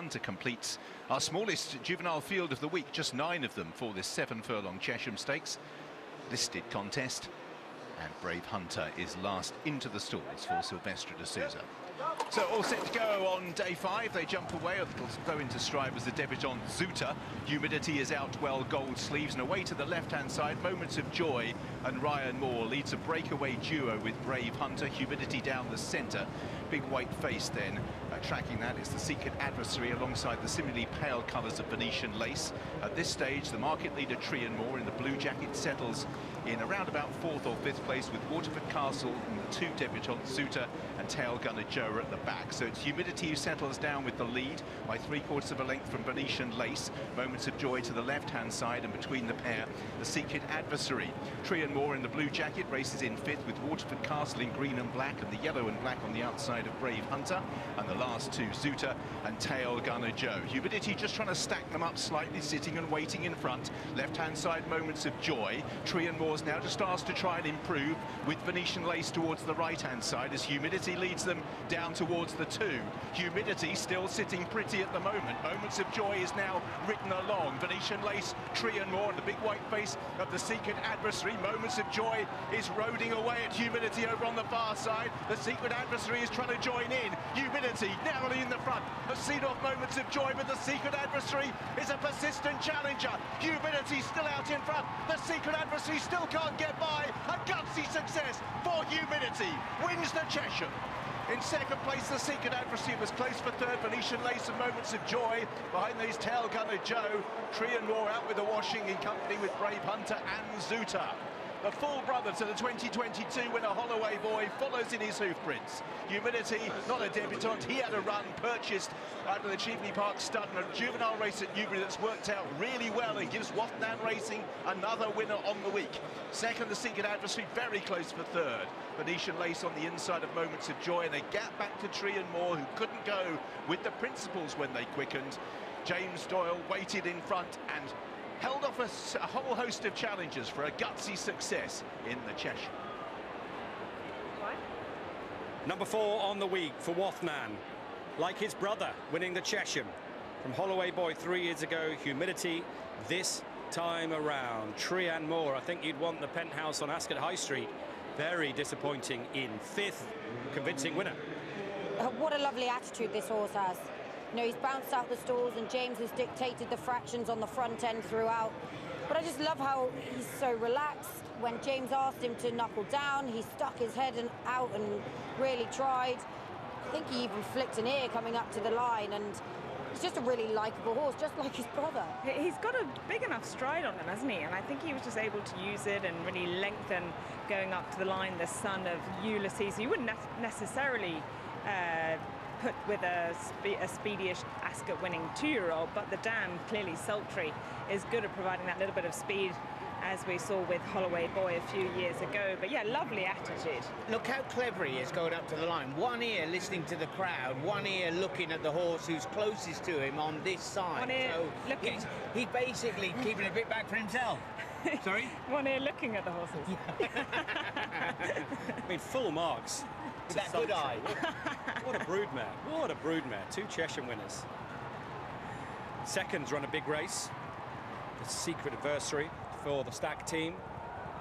To complete our smallest juvenile field of the week, just 9 of them for this 7-furlong Chesham Stakes listed contest, and Brave Hunter is last into the stalls for Silvestre de Souza. So all set to go on day 5. They jump away, they'll go into stride was the debutant Zuta. Humidity is out well, gold sleeves, and away to the left-hand side, Moments of Joy and Ryan Moore leads a breakaway duo with Brave Hunter. Humidity down the centre, big white face then. Tracking that is the Secret Adversary alongside the similarly pale colours of Venetian Lace. At this stage, the market leader T.AM in the blue jacket settles in around about 4th or 5th place with Waterford Castle and the 2 debutants Zuta and Tail Gunner Joe at the back. So it's Humidity who settles down with the lead by 3/4 of a length from Venetian Lace. Moments of Joy to the left-hand side, and between the pair, the Secret Adversary. T.AM in the blue jacket races in 5th with Waterford Castle in green and black and the yellow and black on the outside of Brave Hunter. And the last 2, Zuta and Tail Gunner Joe. Humidity just trying to stack them up slightly, sitting and waiting in front. Left-hand side, Moments of Joy. T.AM now just asked to try and improve with Venetian Lace towards the right-hand side as Humidity leads them down towards the 2. Humidity still sitting pretty at the moment. Moments of Joy is now ridden along. Venetian Lace, T.AM and the big white face of the Secret Adversary. Moments of Joy is roding away at Humidity over on the far side. The Secret Adversary is trying to join in. Humidity narrowly in the front. A seat off Moments of Joy, but the Secret Adversary is a persistent challenger. Humidity still out in front. The Secret Adversary still can't get by. A gutsy success for Humidity. Wins the Chesham. In second place, the Secret Adversary was close for 3rd. Venetian Lace and Moments of Joy. Behind these, Tail Gunner Joe. T.AM out with the washing in company with Brave Hunter and Zuta. The full brother to the 2022 winner, Holloway Boy, follows in his hoofprints. Humidity, not a debutant, he had a run purchased out of the Cheveley Park stud and a juvenile race at Newbury that's worked out really well and gives Wathnan Racing another winner on the week. Second, the Secret Adversary, very close for 3rd. Venetian Lace on the inside of Moments of Joy, and a gap back to T.AM who couldn't go with the principals when they quickened. James Doyle waited in front and held off a whole host of challengers for a gutsy success in the Chesham. Number 4 on the week for Wathnan, like his brother, winning the Chesham. From Holloway Boy 3 years ago, Humidity this time around. T.AM, I think you'd want the penthouse on Ascot High Street. Very disappointing in 5th, convincing winner. What a lovely attitude this horse has. You know, he's bounced out the stalls and James has dictated the fractions on the front end throughout. But I just love how he's so relaxed. When James asked him to knuckle down, he stuck his head out and really tried. I think he even flicked an ear coming up to the line, and he's just a really likeable horse, just like his brother. He's got a big enough stride on him, hasn't he? And I think he was just able to use it and really lengthen going up to the line, the son of Ulysses. You wouldn't necessarily put with a speedyish Ascot winning 2-year-old, but the dam, clearly sultry, is good at providing that little bit of speed, as we saw with Holloway Boy a few years ago. But yeah, lovely attitude. Look how clever he is going up to the line. One ear listening to the crowd, one ear looking at the horse who's closest to him on this side. One ear so looking. He's basically keeping a bit back for himself. Sorry? One ear looking at the horses. I mean, full marks. With that good eye. What a broodmare. What a broodmare. 2 Chesham winners. Seconds run a big race. The Secret Adversary for the Stack team.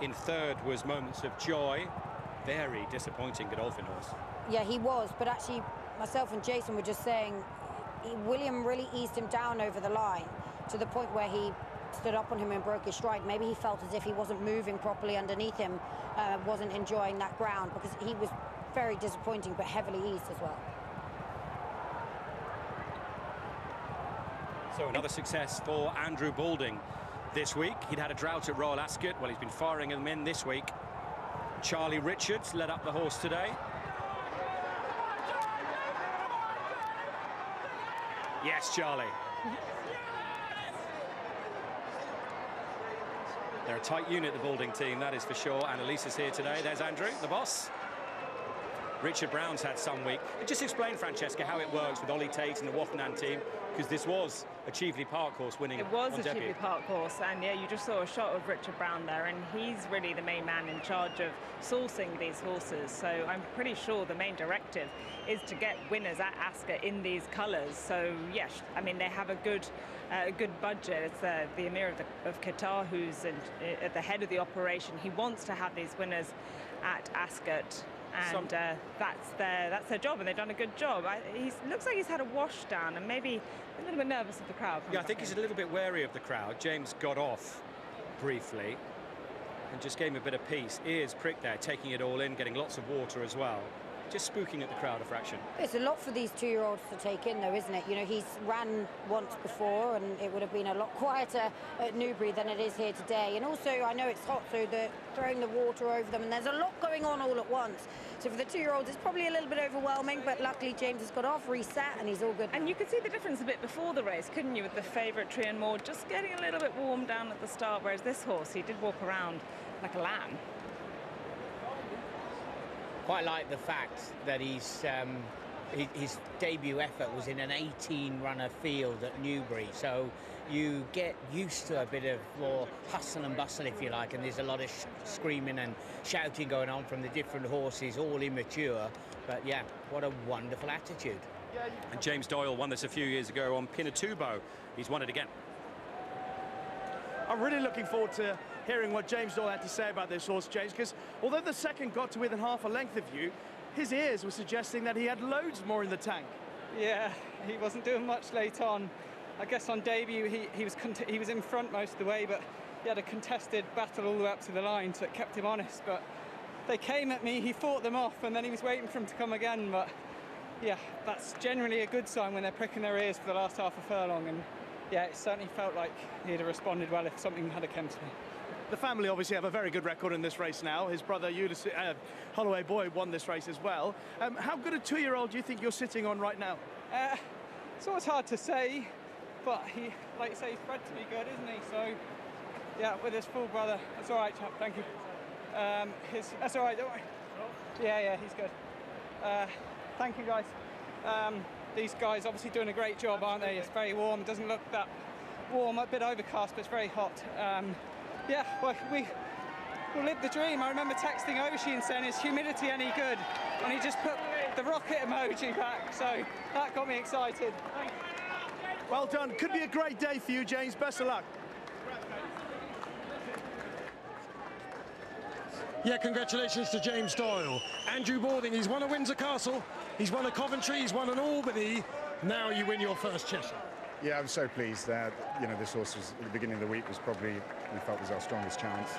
In 3rd was Moments of Joy. Very disappointing Godolphin horse. Yeah, he was, but actually myself and Jason were just saying William really eased him down over the line to the point where he stood up on him and broke his stride. Maybe he felt as if he wasn't moving properly underneath him, wasn't enjoying that ground, because he was very disappointing but heavily eased as well. So another success for Andrew Balding this week. He'd had a drought at Royal Ascot. Well, he's been firing them in this week. Charlie Richards led up the horse today. Yes, Charlie. They're a tight unit, the Balding team, that is for sure. And Elise is here today. There's Andrew, the boss. Richard Brown's had some week. Just explain, Francesca, how it works with Ollie Tate and the Wathnan team, because this was a Cheveley Park horse winning. It was on a debut. Cheveley Park horse, and yeah, you just saw a shot of Richard Brown there, and he's really the main man in charge of sourcing these horses. So I'm pretty sure the main directive is to get winners at Ascot in these colours. So yes, I mean, they have a good budget. It's the Emir of Qatar who's at the head of the operation. He wants to have these winners at Ascot, and that's their job, and they've done a good job. He looks like he's had a wash down and maybe a little bit nervous of the crowd. Yeah, I think he's a little bit wary of the crowd. James got off briefly and just gave him a bit of peace. Ears pricked there, taking it all in, getting lots of water as well. Just spooking at the crowd a fraction. It's a lot for these two-year-olds to take in, though, isn't it? You know, he's ran once before, and it would have been a lot quieter at Newbury than it is here today. And also, I know it's hot, so they're throwing the water over them, and there's a lot going on all at once. So for the two-year-olds, it's probably a little bit overwhelming, but luckily James has got off, reset, and he's all good. And you could see the difference a bit before the race, couldn't you, with the favourite T.AM just getting a little bit warm down at the start, whereas this horse, he did walk around like a lamb. Quite like the fact that his debut effort was in an 18-runner field at Newbury, so you get used to a bit of more hustle and bustle, if you like, and there's a lot of screaming and shouting going on from the different horses, all immature, but yeah, what a wonderful attitude. And James Doyle won this a few years ago on Pinatubo. He's won it again. I'm really looking forward to hearing what James Doyle had to say about this horse, James, because although the second got to within half a length of you, his ears were suggesting that he had loads more in the tank. Yeah, he wasn't doing much late on. I guess on debut he was in front most of the way, but he had a contested battle all the way up to the line, so it kept him honest. But they came at me, he fought them off, and then he was waiting for them to come again. But yeah, that's generally a good sign when they're pricking their ears for the last half a furlong. And yeah, it certainly felt like he'd have responded well if something had come to me. The family obviously have a very good record in this race now. His brother, Holloway Boy, won this race as well. How good a two-year-old do you think you're sitting on right now? It's always hard to say, but he, like you say, he's bred to be good, isn't he? So, yeah, with his full brother, that's all right, chap, thank you. That's all right, don't worry. Yeah, he's good. Thank you, guys. These guys obviously doing a great job, aren't they? It's very warm, it doesn't look that warm, a bit overcast, but it's very hot. Yeah, well, we'll live the dream. I remember texting Oshie and saying, is humidity any good? And he just put the rocket emoji back, so that got me excited. Well done. Could be a great day for you, James. Best of luck. Yeah, congratulations to James Doyle. Andrew Bording, he's won a Windsor Castle, he's won a Coventry, he's won an Albany. Now you win your first Chesham. Yeah, I'm so pleased that, you know, this horse was, at the beginning of the week, was probably, we felt was our strongest chance.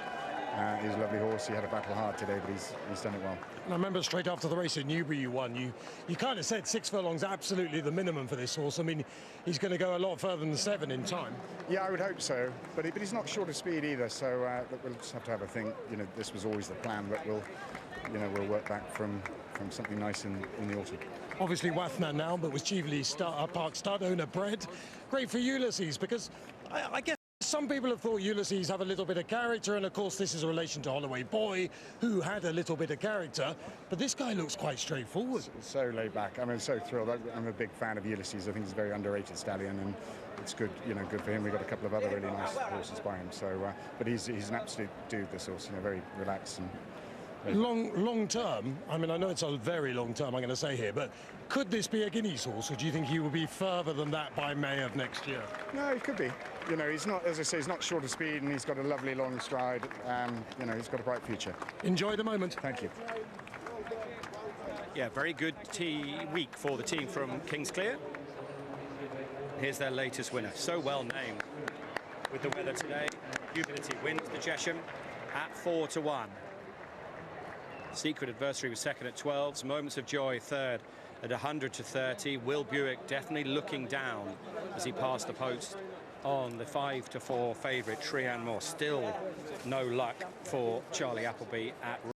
He's a lovely horse. He had a battle hard today, but he's done it well. And I remember straight after the race at Newbury you won, you kind of said 6 furlongs absolutely the minimum for this horse. I mean, he's going to go a lot further than 7 in time. Yeah, I would hope so, but he's not short of speed either, so we'll just have to have a think. You know, this was always the plan, but we'll work back from something nice in the autumn. Obviously Wathna now, but was Cheveley Park stud owner bred. Great for Ulysses, because I guess some people have thought Ulysses have a little bit of character, and of course this is a relation to Holloway Boy, who had a little bit of character, but this guy looks quite straightforward. So laid back. I'm so thrilled. I'm a big fan of Ulysses. I think he's a very underrated stallion, and it's good, good for him. We've got a couple of other really nice horses by him. So, but he's an absolute dude, this horse. Very relaxed and. Long term, I mean, I know it's a very long term, I'm going to say here, but could this be a Guineas horse, or do you think he will be further than that by May of next year? No, he could be. He's not, as I say, he's not short of speed, and he's got a lovely long stride. He's got a bright future. Enjoy the moment. Thank you. Yeah, very good week for the team from Kingsclear. Here's their latest winner, so well named. With the weather today, Humidity wins the Chesham at 4-1. Secret Adversary was second at 12. Moments of Joy third at 100-30. Will Buick definitely looking down as he passed the post on the 5-4 favourite T.AM. Still no luck for Charlie Appleby at